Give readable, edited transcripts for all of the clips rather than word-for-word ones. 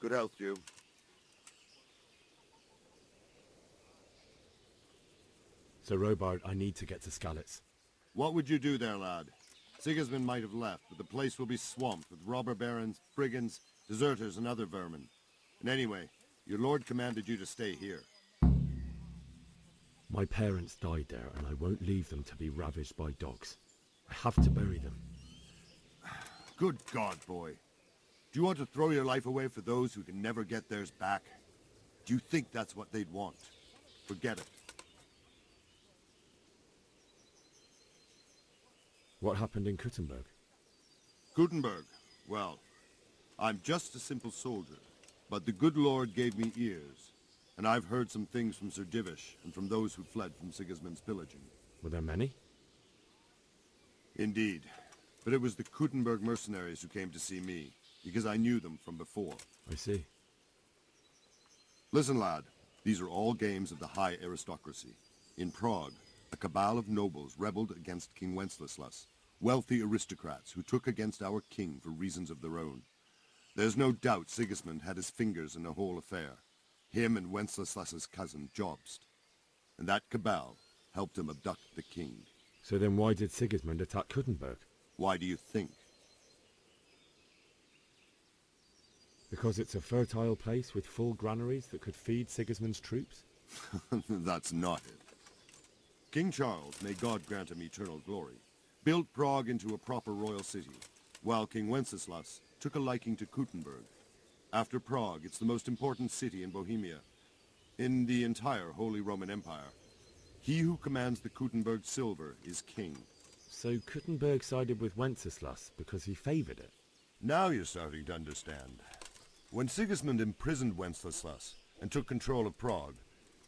Good health to you. So, Robard, I need to get to Skalitz. What would you do there, lad? Sigismund might have left, but the place will be swamped with robber barons, brigands, deserters, and other vermin. And anyway, your lord commanded you to stay here. My parents died there, and I won't leave them to be ravaged by dogs. I have to bury them. Good God, boy. Do you want to throw your life away for those who can never get theirs back? Do you think that's what they'd want? Forget it. What happened in Kuttenberg? Gutenberg. Well, I'm just a simple soldier, but the good Lord gave me ears, and I've heard some things from Sir Divish and from those who fled from Sigismund's pillaging. Were there many? Indeed, but it was the Kuttenberg mercenaries who came to see me, because I knew them from before. I see. Listen, lad, these are all games of the high aristocracy. In Prague, a cabal of nobles rebelled against King Wenceslas, wealthy aristocrats who took against our king for reasons of their own. There's no doubt Sigismund had his fingers in the whole affair. Him and Wenceslas's cousin, Jobst. And that cabal helped him abduct the king. So then why did Sigismund attack Kuttenberg? Why do you think? Because it's a fertile place with full granaries that could feed Sigismund's troops? That's not it. King Charles, may God grant him eternal glory, built Prague into a proper royal city, while King Wenceslas took a liking to Kuttenberg. After Prague, it's the most important city in Bohemia, in the entire Holy Roman Empire. He who commands the Kuttenberg silver is king. So Kuttenberg sided with Wenceslas because he favored it? Now you're starting to understand. When Sigismund imprisoned Wenceslas and took control of Prague,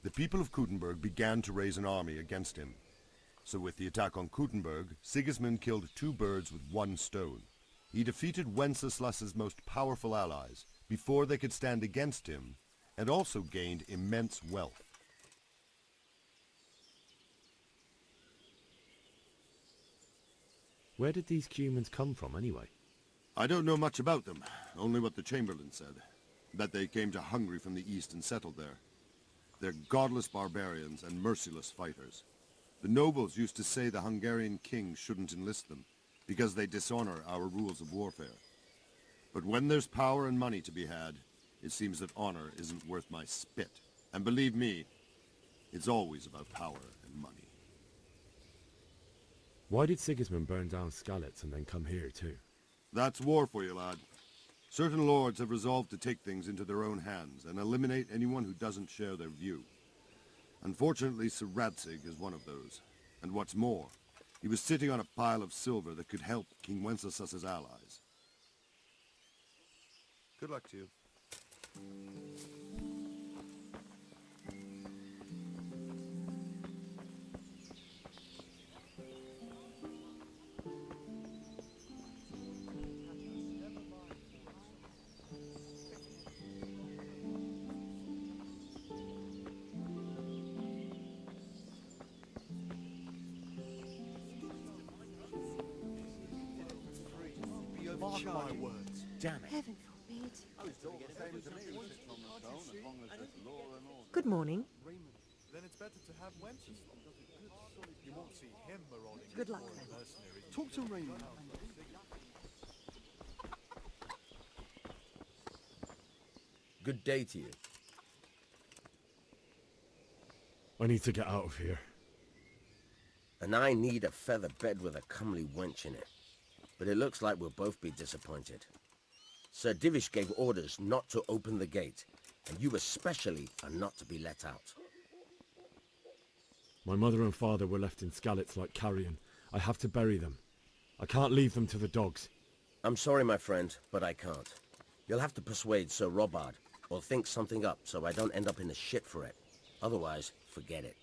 the people of Kuttenberg began to raise an army against him. So with the attack on Kuttenberg, Sigismund killed two birds with one stone. He defeated Wenceslas's most powerful allies before they could stand against him, and also gained immense wealth. Where did these humans come from anyway? I don't know much about them, only what the Chamberlain said, that they came to Hungary from the east and settled there. They're godless barbarians and merciless fighters. The nobles used to say the Hungarian king shouldn't enlist them, because they dishonor our rules of warfare. But when there's power and money to be had, it seems that honor isn't worth my spit. And believe me, it's always about power and money. Why did Sigismund burn down Skalitz and then come here too? That's war for you, lad. Certain lords have resolved to take things into their own hands and eliminate anyone who doesn't share their view. Unfortunately, Sir Radzig is one of those. And what's more, he was sitting on a pile of silver that could help King Wenceslas's allies. Good luck to you. Mark my words. Damn it. Heaven forbid. Good morning. Then it's better to have Wenceslas. You won't see him marauding. Good luck then. Talk to Raymond. Good day to you. I need to get out of here. And I need a feather bed with a comely wench in it. But it looks like we'll both be disappointed. Sir Divish gave orders not to open the gate, and you especially are not to be let out. My mother and father were left in Skalitz like carrion. I have to bury them. I can't leave them to the dogs. I'm sorry, my friend, but I can't. You'll have to persuade Sir Robard, or think something up so I don't end up in the shit for it. Otherwise, forget it.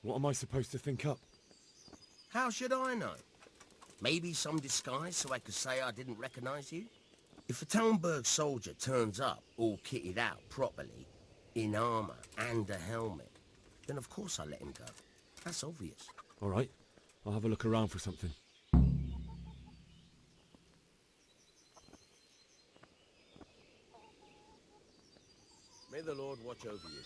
What am I supposed to think up? How should I know? Maybe some disguise so I could say I didn't recognize you? If a Talemberg soldier turns up, all kitted out properly, in armor and a helmet, then of course I let him go. That's obvious. All right, I'll have a look around for something. May the Lord watch over you.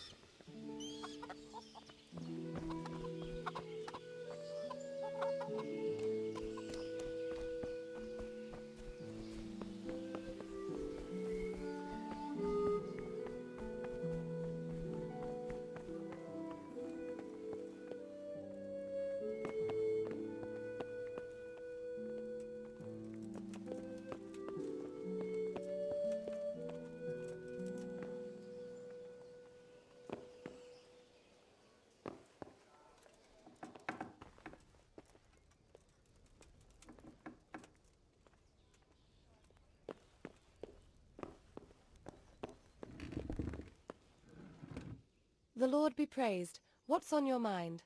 The Lord be praised. What's on your mind?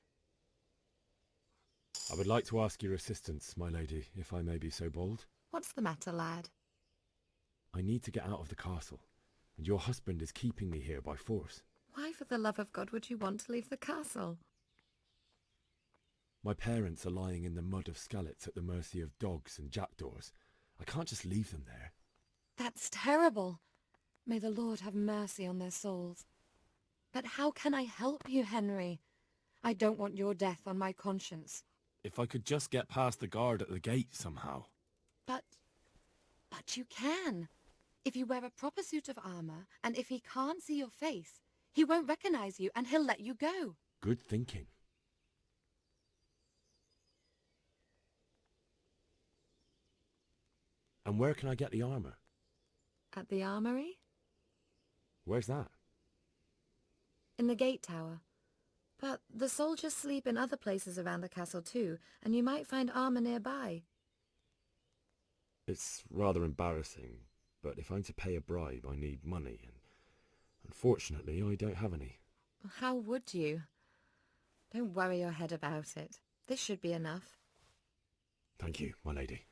I would like to ask your assistance, my lady, if I may be so bold. What's the matter, lad? I need to get out of the castle, and your husband is keeping me here by force. Why, for the love of God, would you want to leave the castle? My parents are lying in the mud of Skalitz at the mercy of dogs and jackdaws. I can't just leave them there. That's terrible. May the Lord have mercy on their souls. But how can I help you, Henry? I don't want your death on my conscience. If I could just get past the guard at the gate somehow. But you can. If you wear a proper suit of armor, and if he can't see your face, he won't recognize you and he'll let you go. Good thinking. And where can I get the armor? At the armory? Where's that? In the gate tower. But the soldiers sleep in other places around the castle too, and you might find armor nearby. It's rather embarrassing, but if I'm to pay a bribe, I need money, and unfortunately, I don't have any. How would you? Don't worry your head about it. This should be enough. Thank you, my lady.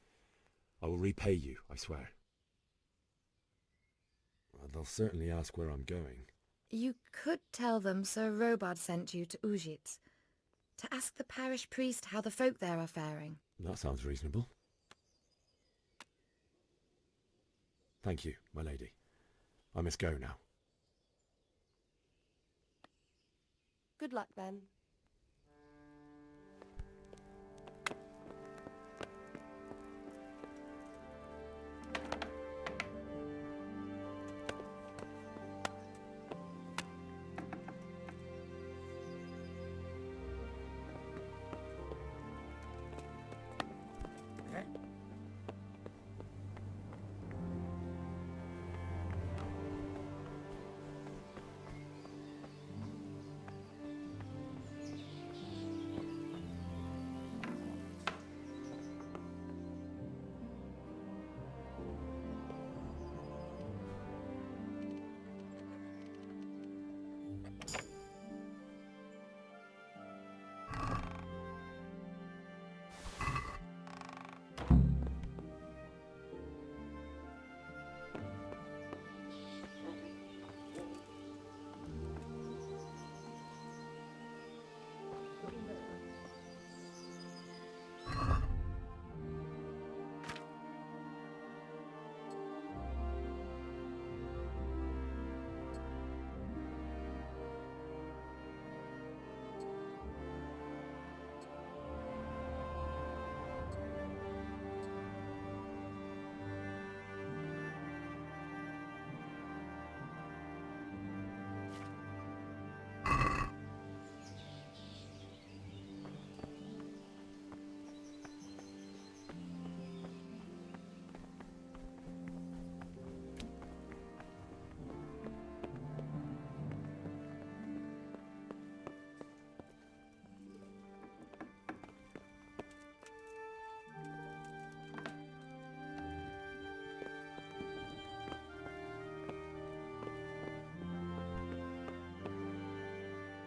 I will repay you, I swear. They'll certainly ask where I'm going. You could tell them Sir Robard sent you to Ujitz, to ask the parish priest how the folk there are faring. That sounds reasonable. Thank you, my lady. I must go now. Good luck, then.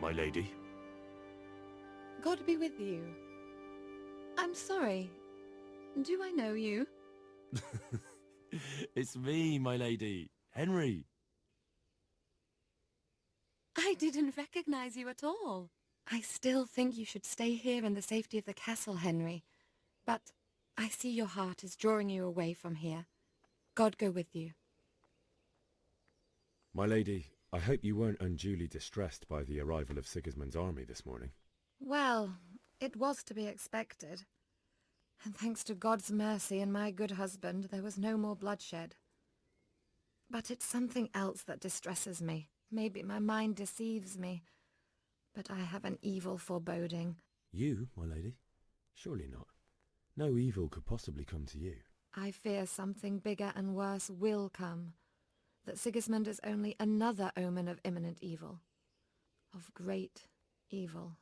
My lady. God be with you. I'm sorry. Do I know you? It's me, my lady. Henry. I didn't recognize you at all. I still think you should stay here in the safety of the castle, Henry. But I see your heart is drawing you away from here. God go with you. My lady, I hope you weren't unduly distressed by the arrival of Sigismund's army this morning. Well, it was to be expected. And thanks to God's mercy and my good husband, there was no more bloodshed. But it's something else that distresses me. Maybe my mind deceives me. But I have an evil foreboding. You, my lady? Surely not. No evil could possibly come to you. I fear something bigger and worse will come. That Sigismund is only another omen of imminent evil. Of great evil.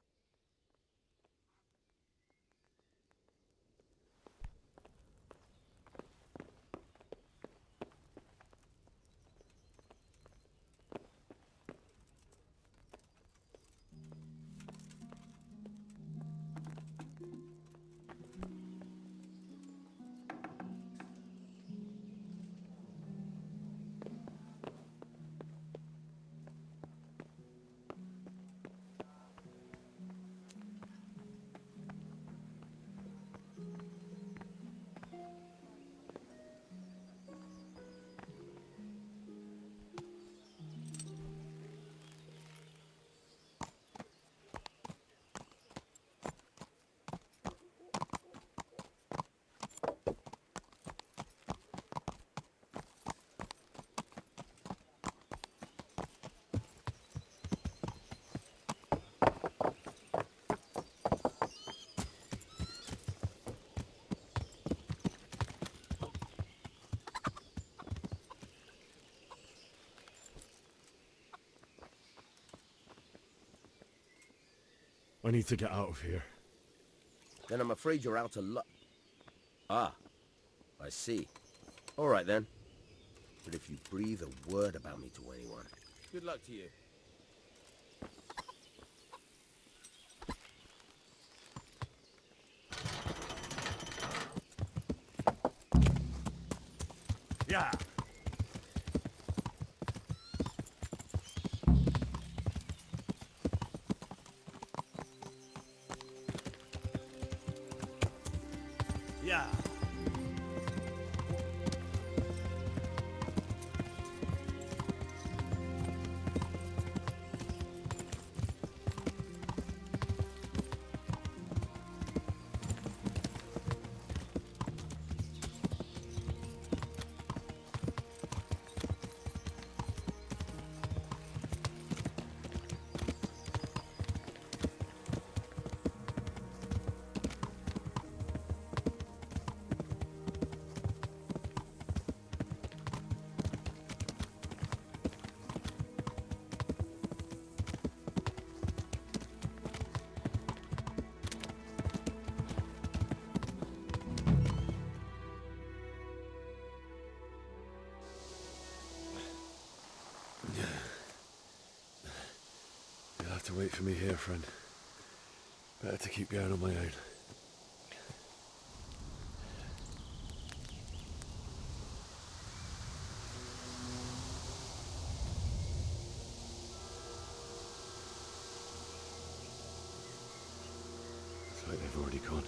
I need to get out of here. Then I'm afraid you're out of luck. Ah, I see. All right then. But if you breathe a word about me to anyone... Good luck to you. Yeah. Yeah. You'll have to wait for me here, friend. Better to keep going on my own. Looks like they've already gone.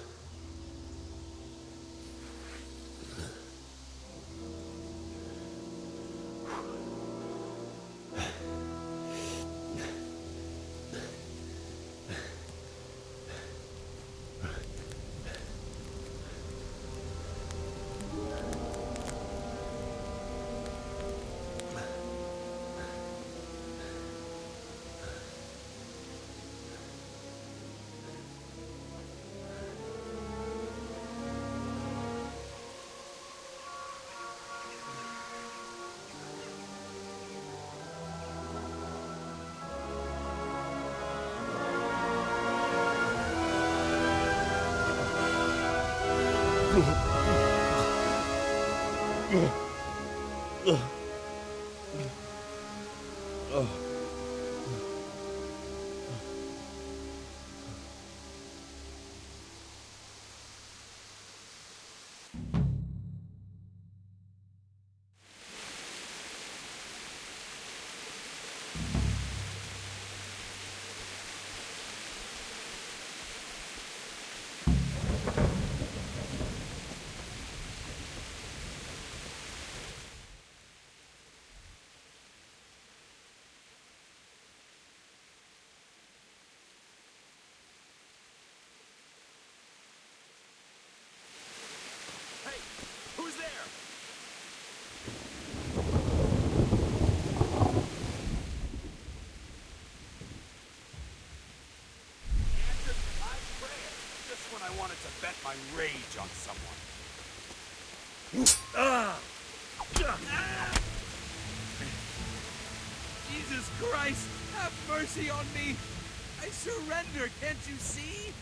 my rage on someone. Jesus Christ, have mercy on me! I surrender, can't you see?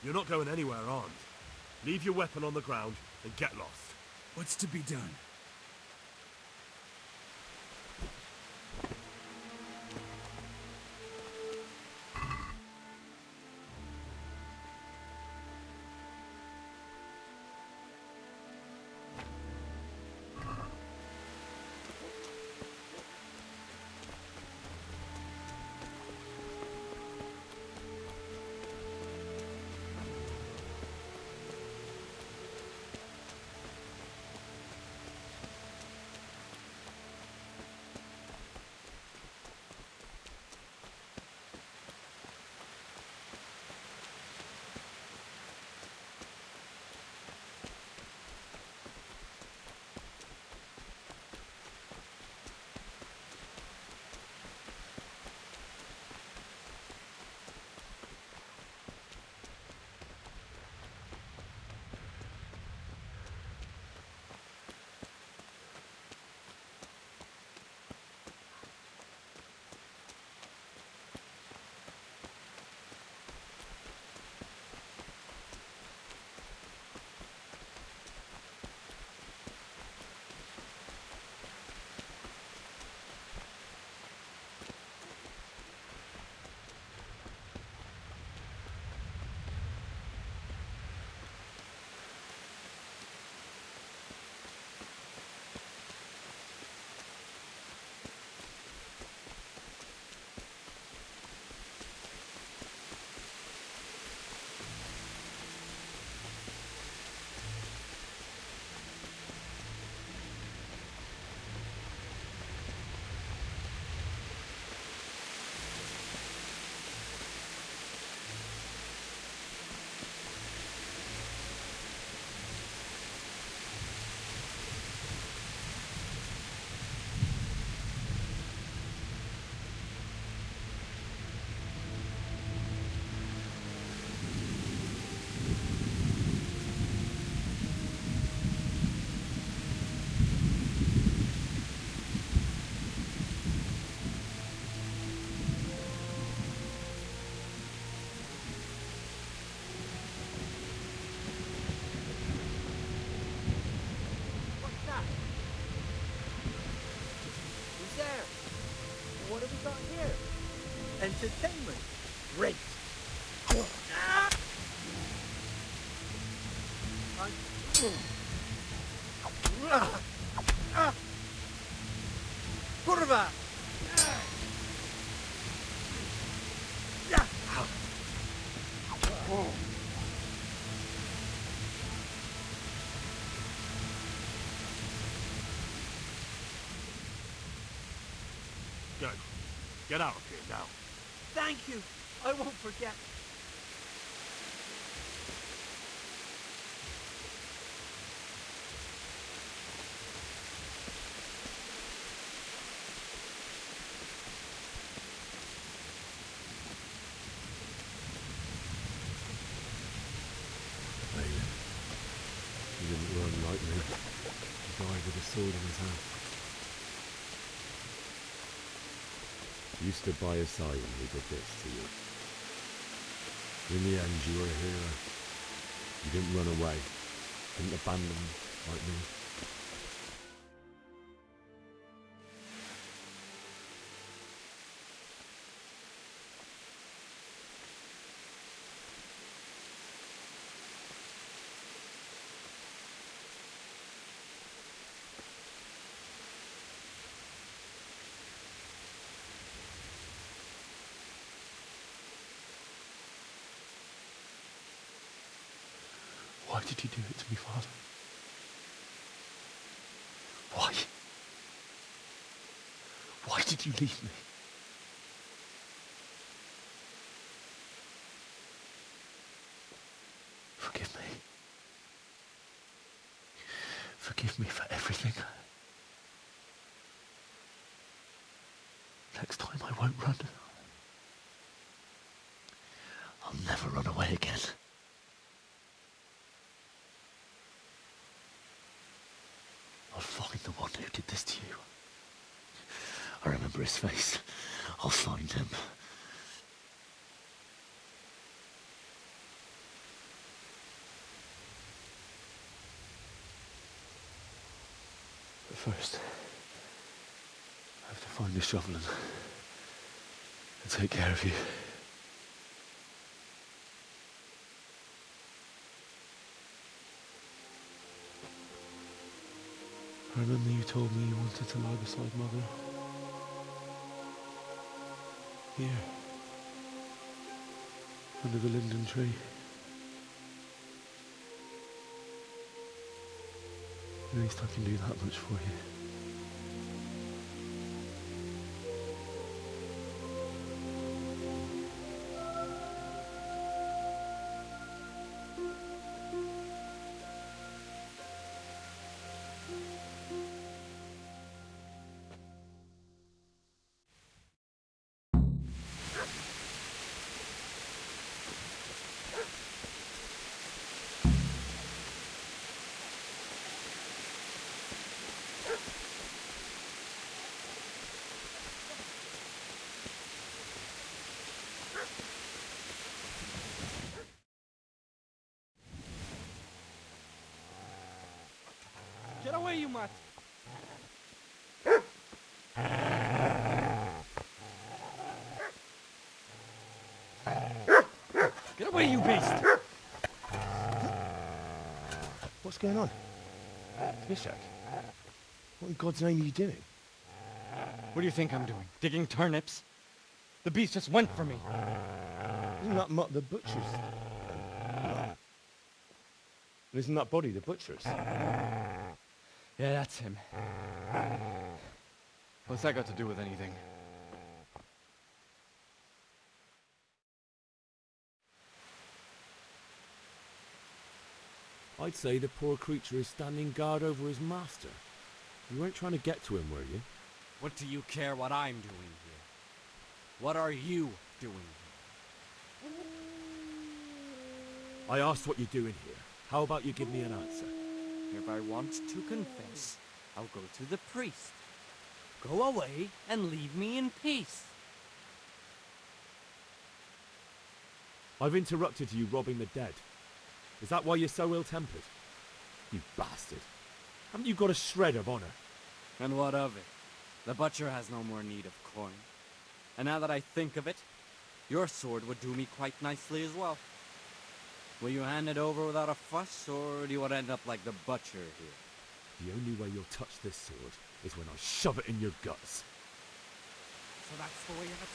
You're not going anywhere armed. Leave your weapon on the ground and get lost. What's to be done? What have we got here? Entertainment. Great. Kurwa! Go. Get out of here now. Thank you. I won't forget. He didn't run like me. He died with a sword in his hand. You stood by his side when he did this to you. In the end, you were a hero. You didn't run away. Didn't abandon him like me. Why did you do it to me, Father? Why? Why did you leave me? Forgive me. Forgive me for everything. won't run. I'll never run away again. I'll find the one who did this to you. I remember his face. I'll find him. But first, I have to find the shovel and take care of you. I remember you told me you wanted to lie beside Mother. Here. Under the linden tree. At least I can do that much for you. Get away, you mutt! Get away, you beast! What's going on? Mishak? What in God's name are you doing? What do you think I'm doing? Digging turnips? The beast just went for me. Isn't that Mutt the butcher's? No. Isn't that body the butcher's? Yeah, that's him. What's that got to do with anything? I'd say the poor creature is standing guard over his master. You weren't trying to get to him, were you? What do you care what I'm doing here? What are you doing here? I asked what you're doing here. How about you give me an answer? If I want to confess, I'll go to the priest. Go away and leave me in peace. I've interrupted you robbing the dead. Is that why you're so ill-tempered? You bastard. Haven't you got a shred of honor? And what of it? The butcher has no more need of coin. And now that I think of it, your sword would do me quite nicely as well. Will you hand it over without a fuss, or do you want to end up like the butcher here? The only way you'll touch this sword is when I shove it in your guts. So that's the way of it?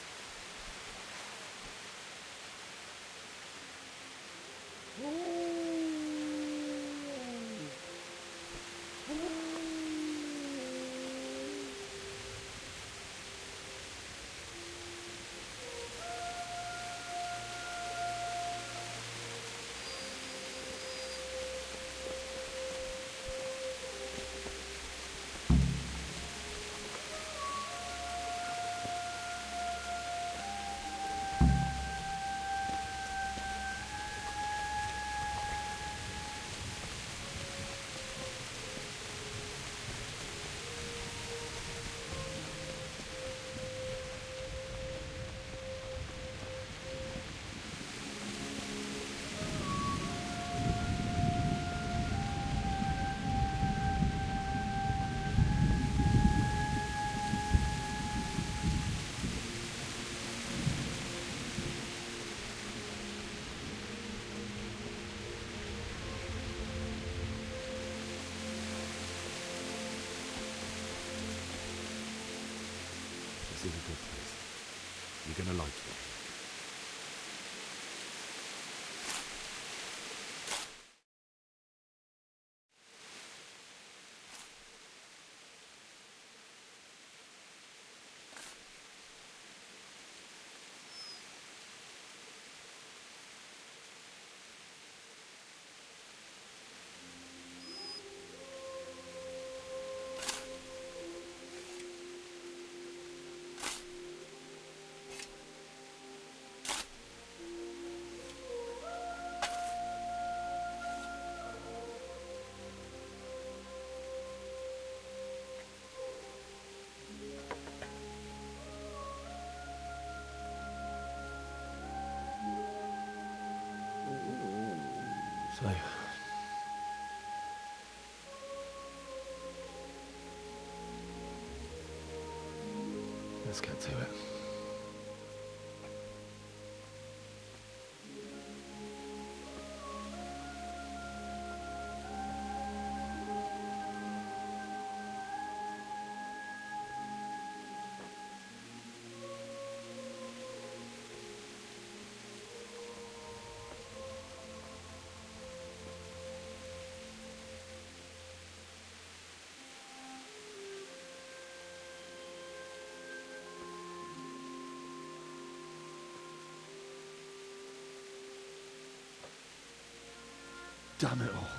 So, let's get to it. Damn it all.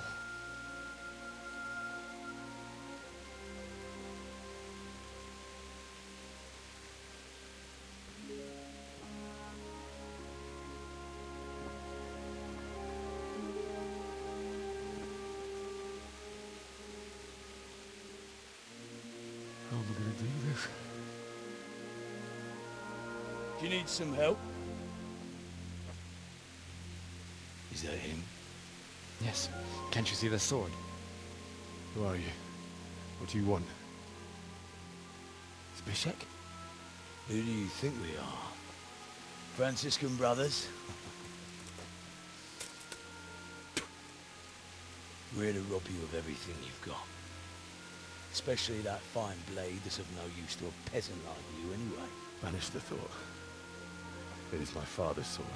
How am I going to do this? Do you need some help? Is that him? Yes. Can't you see the sword? Who are you? What do you want? Zbyszek? Who do you think we are? Franciscan brothers? We're here to rob you of everything you've got. Especially that fine blade that's of no use to a peasant like you anyway. Banish the thought. It is my father's sword.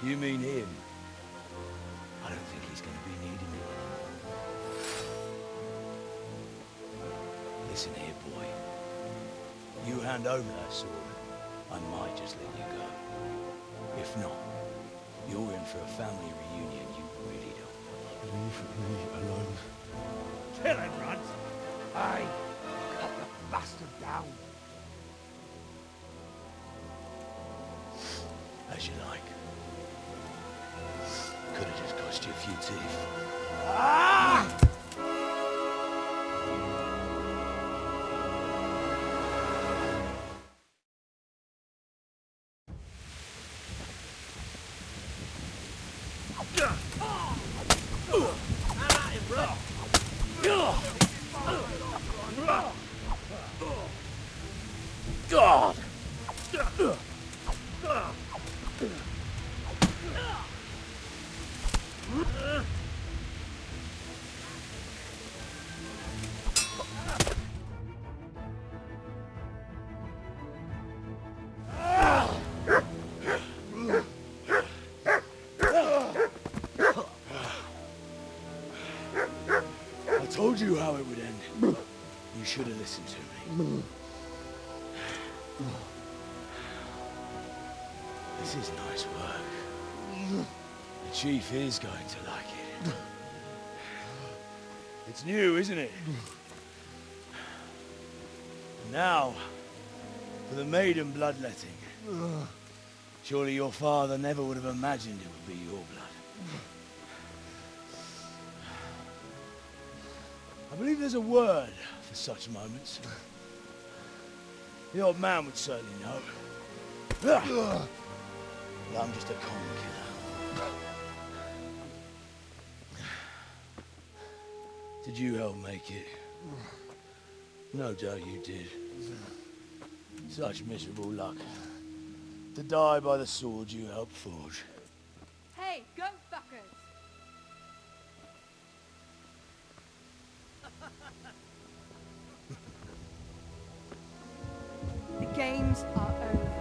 You mean him? I don't think he's going to be needing it. Listen here, boy. You hand over that sword, I might just let you go. If not, you're in for a family reunion you really don't want. Leave me alone. Kill him, Runt! Aye. Cut the bastard down. As you like. Could have just cost you a few teeth. Ah! God! I told you how it would end. You should have listened to me. This is nice work. The chief is going to like it. It's new, isn't it? Now, for the maiden bloodletting. Surely your father never would have imagined it would be your blood. I believe there's a word for such moments. The old man would certainly know. But I'm just a common killer. Did you help make it? No doubt you did. Such miserable luck. To die by the sword you helped forge. Hey, go fuckers! The games are over.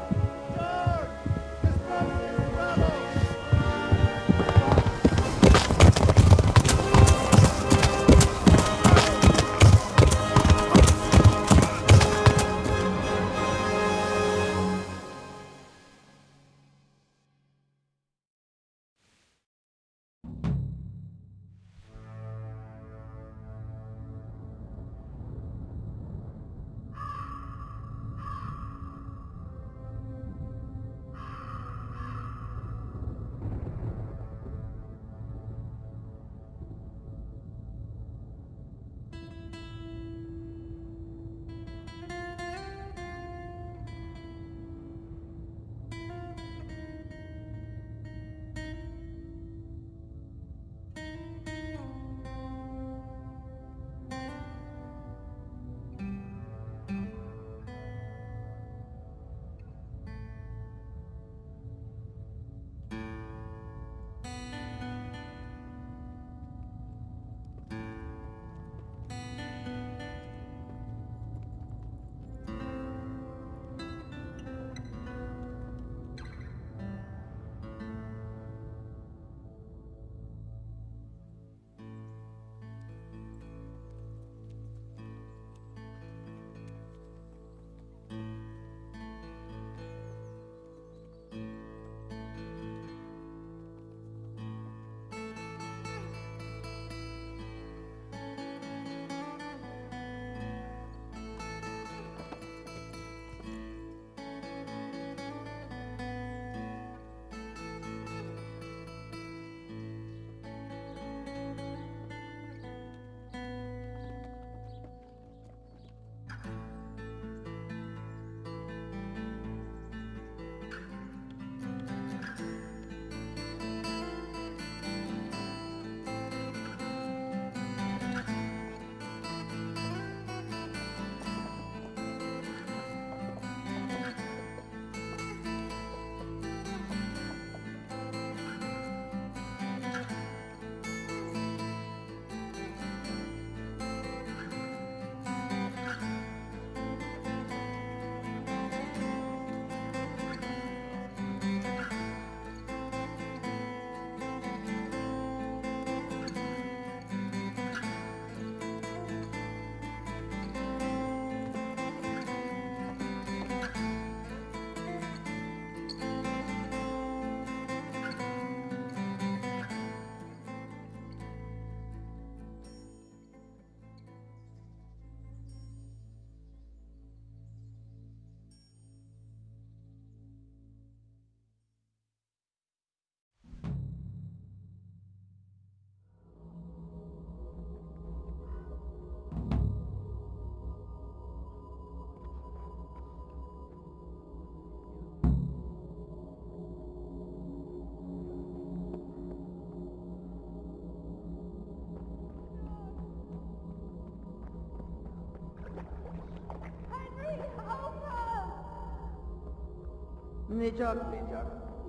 Necat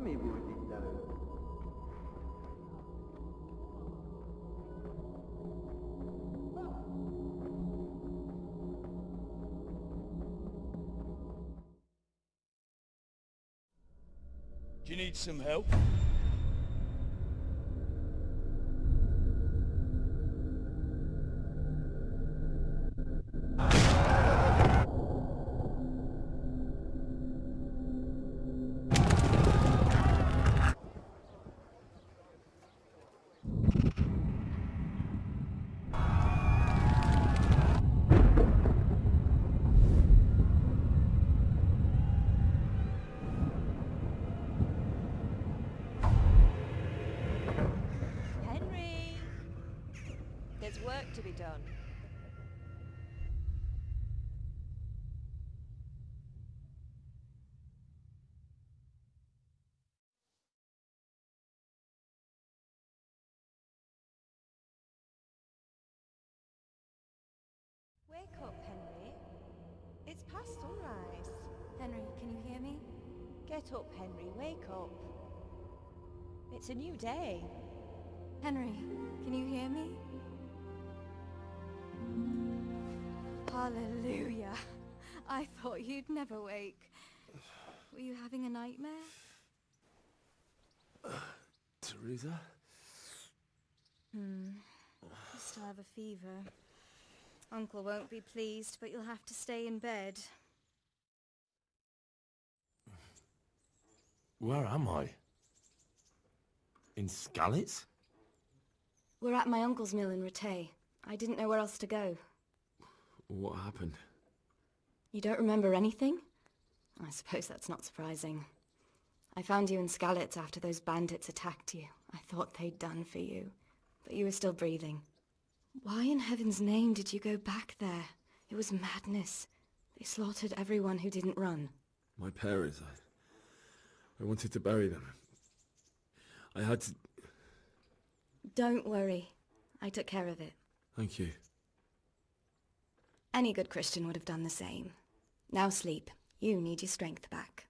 mi burdikleri? Do you need some help? Henry! There's work to be done. Wake up, Henry. It's past sunrise. Henry, can you hear me? Get up, Henry. Wake up. It's a new day. Henry, can you hear me? Hallelujah. I thought you'd never wake. Were you having a nightmare? Teresa? You still have a fever. Uncle won't be pleased, but you'll have to stay in bed. Where am I? In Skalitz? We're at my uncle's mill in Rattay. I didn't know where else to go. What happened? You don't remember anything? I suppose that's not surprising. I found you in Skalitz after those bandits attacked you. I thought they'd done for you, but you were still breathing. Why in heaven's name did you go back there? It was madness. They slaughtered everyone who didn't run. My parents, I wanted to bury them. I had to... Don't worry. I took care of it. Thank you. Any good Christian would have done the same. Now sleep. You need your strength back.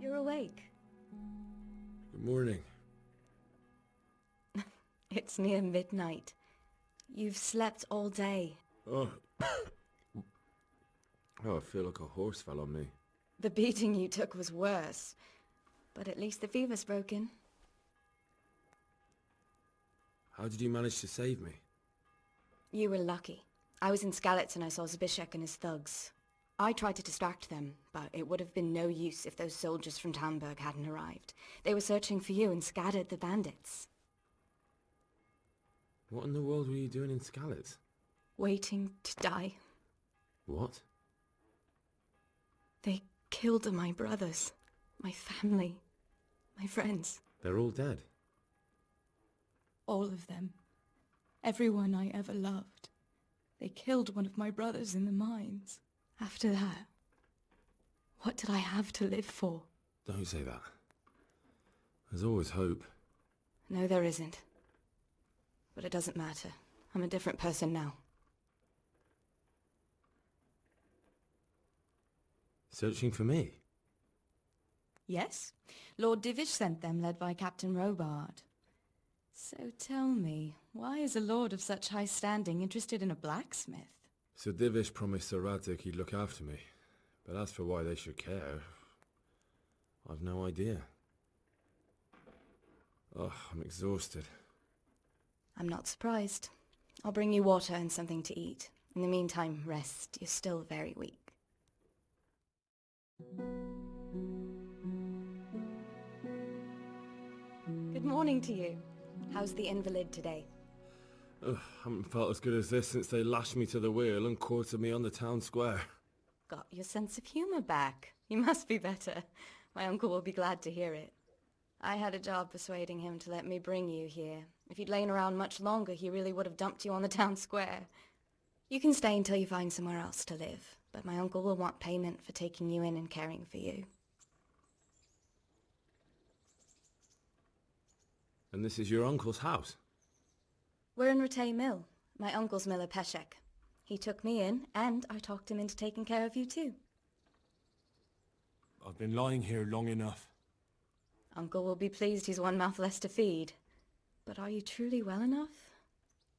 You're awake. Good morning. It's near midnight. You've slept all day. Oh. Oh, I feel like a horse fell on me. The beating you took was worse. But at least the fever's broken. How did you manage to save me? You were lucky. I was in Skalitz and I saw Zbyszek and his thugs. I tried to distract them, but it would have been no use if those soldiers from Talemberg hadn't arrived. They were searching for you and scattered the bandits. What in the world were you doing in Skalitz? Waiting to die. What? They killed my brothers, my family, my friends. They're all dead. All of them. Everyone I ever loved. They killed one of my brothers in the mines. After that, what did I have to live for? Don't say that. There's always hope. No, there isn't. But it doesn't matter. I'm a different person now. Searching for me? Yes. Lord Divish sent them, led by Captain Robard. So tell me, why is a lord of such high standing interested in a blacksmith? Sir Divish promised Sir Radek he'd look after me. But as for why they should care, I've no idea. Oh, I'm exhausted. I'm not surprised. I'll bring you water and something to eat. In the meantime, rest. You're still very weak. Good morning to you. How's the invalid today? Ugh, haven't felt as good as this since they lashed me to the wheel and quartered me on the town square. Got your sense of humor back. You must be better. My uncle will be glad to hear it. I had a job persuading him to let me bring you here. If you'd lain around much longer, he really would have dumped you on the town square. You can stay until you find somewhere else to live, but my uncle will want payment for taking you in and caring for you. And this is your uncle's house? We're in Rattay Mill, my uncle's mill at Peshek. He took me in, and I talked him into taking care of you too. I've been lying here long enough. Uncle will be pleased he's one mouth less to feed. But are you truly well enough?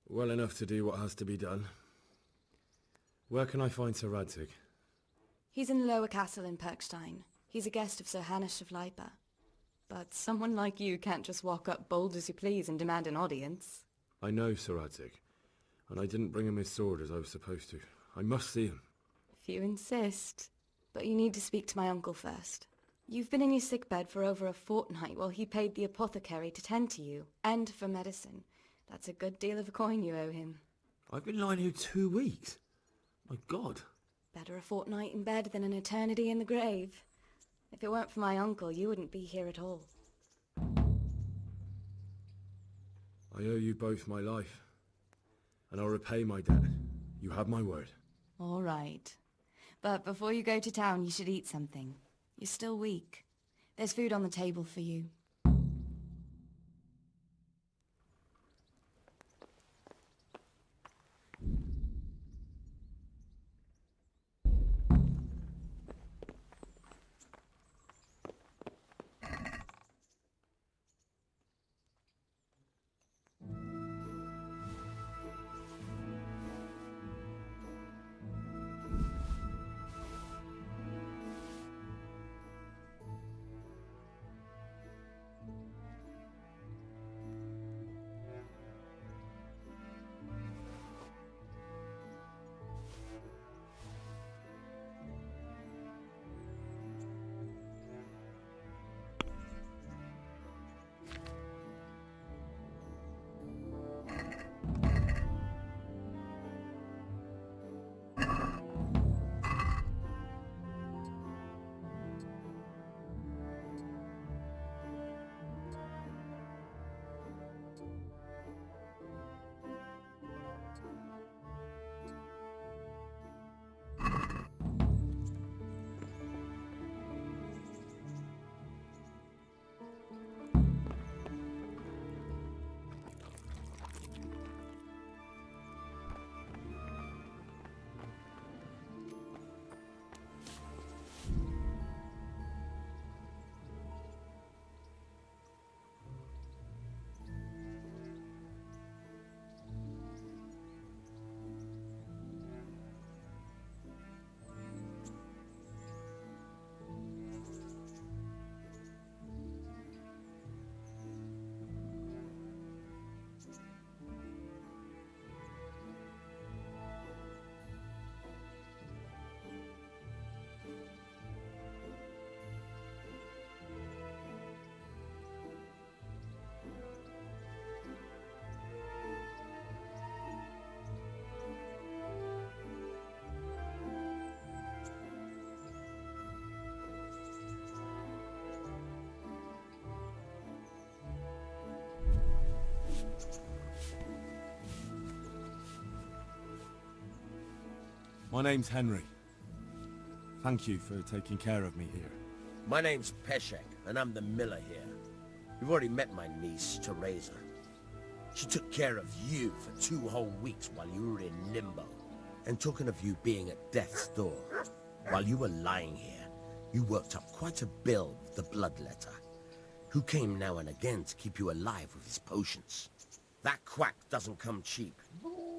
Well enough to do what has to be done. Where can I find Sir Radzig? He's in the lower castle in Perkstein. He's a guest of Sir Hanush of Leipa. But someone like you can't just walk up bold as you please and demand an audience. I know Sir Radzig, and I didn't bring him his sword as I was supposed to. I must see him. If you insist. But you need to speak to my uncle first. You've been in your sickbed for over a fortnight while he paid the apothecary to tend to you, and for medicine. That's a good deal of a coin you owe him. I've been lying here 2 weeks. My God. Better a fortnight in bed than an eternity in the grave. If it weren't for my uncle, you wouldn't be here at all. I owe you both my life, and I'll repay my debt. You have my word. All right. But before you go to town, you should eat something. You're still weak. There's food on the table for you. My name's Henry. Thank you for taking care of me here. My name's Peshek, and I'm the miller here. You've already met my niece, Teresa. She took care of you for 2 whole weeks while you were in limbo. And talking of you being at death's door, while you were lying here, you worked up quite a bill with the bloodletter, who came now and again to keep you alive with his potions. That quack doesn't come cheap.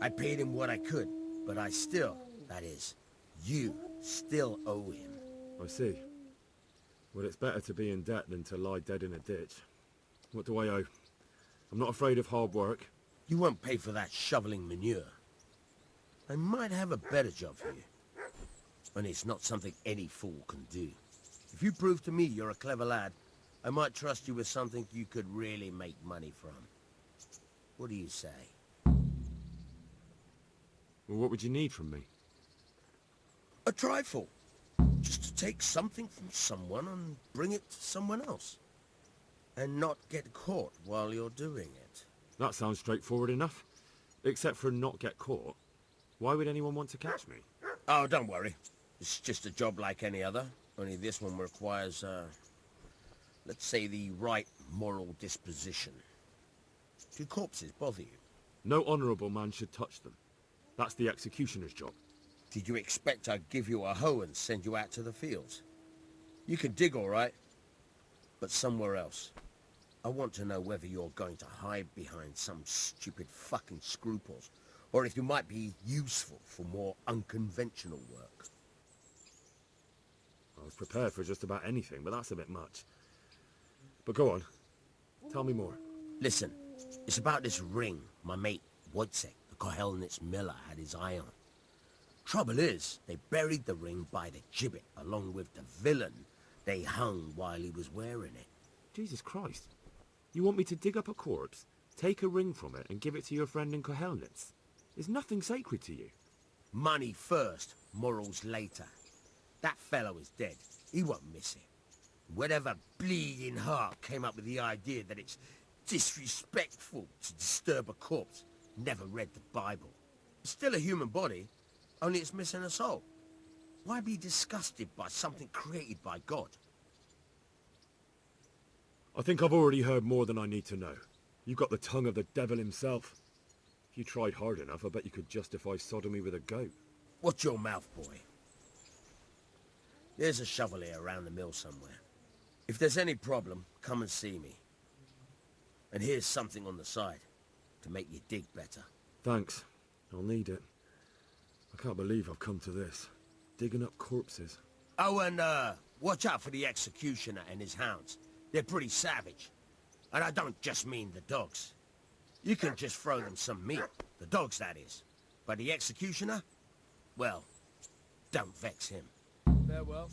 I paid him what I could, but I still, that is, you still owe him. I see. Well, it's better to be in debt than to lie dead in a ditch. What do I owe? I'm not afraid of hard work. You won't pay for that shoveling manure. I might have a better job for you. And it's not something any fool can do. If you prove to me you're a clever lad, I might trust you with something you could really make money from. What do you say? Well, what would you need from me? A trifle. Just to take something from someone and bring it to someone else. And not get caught while you're doing it. That sounds straightforward enough. Except for not get caught. Why would anyone want to catch me? Oh, don't worry. It's just a job like any other. Only this one requires, let's say the right moral disposition. Do corpses bother you? No honourable man should touch them. That's the executioner's job. Did you expect I'd give you a hoe and send you out to the fields? You can dig all right, but somewhere else. I want to know whether you're going to hide behind some stupid fucking scruples, or if you might be useful for more unconventional work. I was prepared for just about anything, but that's a bit much. But go on. Tell me more. Listen, it's about this ring my mate Wojciech, the Kohelnitz miller, had his eye on. Trouble is, they buried the ring by the gibbet, along with the villain they hung while he was wearing it. Jesus Christ. You want me to dig up a corpse, take a ring from it, and give it to your friend in Kohelnitz? Is nothing sacred to you? Money first, morals later. That fellow is dead. He won't miss it. Whatever bleeding heart came up with the idea that it's disrespectful to disturb a corpse never read the Bible. It's still a human body, only it's missing a soul. Why be disgusted by something created by God? I think I've already heard more than I need to know. You've got the tongue of the devil himself. If you tried hard enough, I bet you could justify sodomy with a goat. Watch your mouth, boy. There's a shovel here around the mill somewhere. If there's any problem, come and see me. And here's something on the side to make you dig better. Thanks. I'll need it. I can't believe I've come to this. Digging up corpses. Oh, and watch out for the executioner and his hounds. They're pretty savage. And I don't just mean the dogs. You can just throw them some meat. The dogs, that is. But the executioner? Well, don't vex him. Farewell.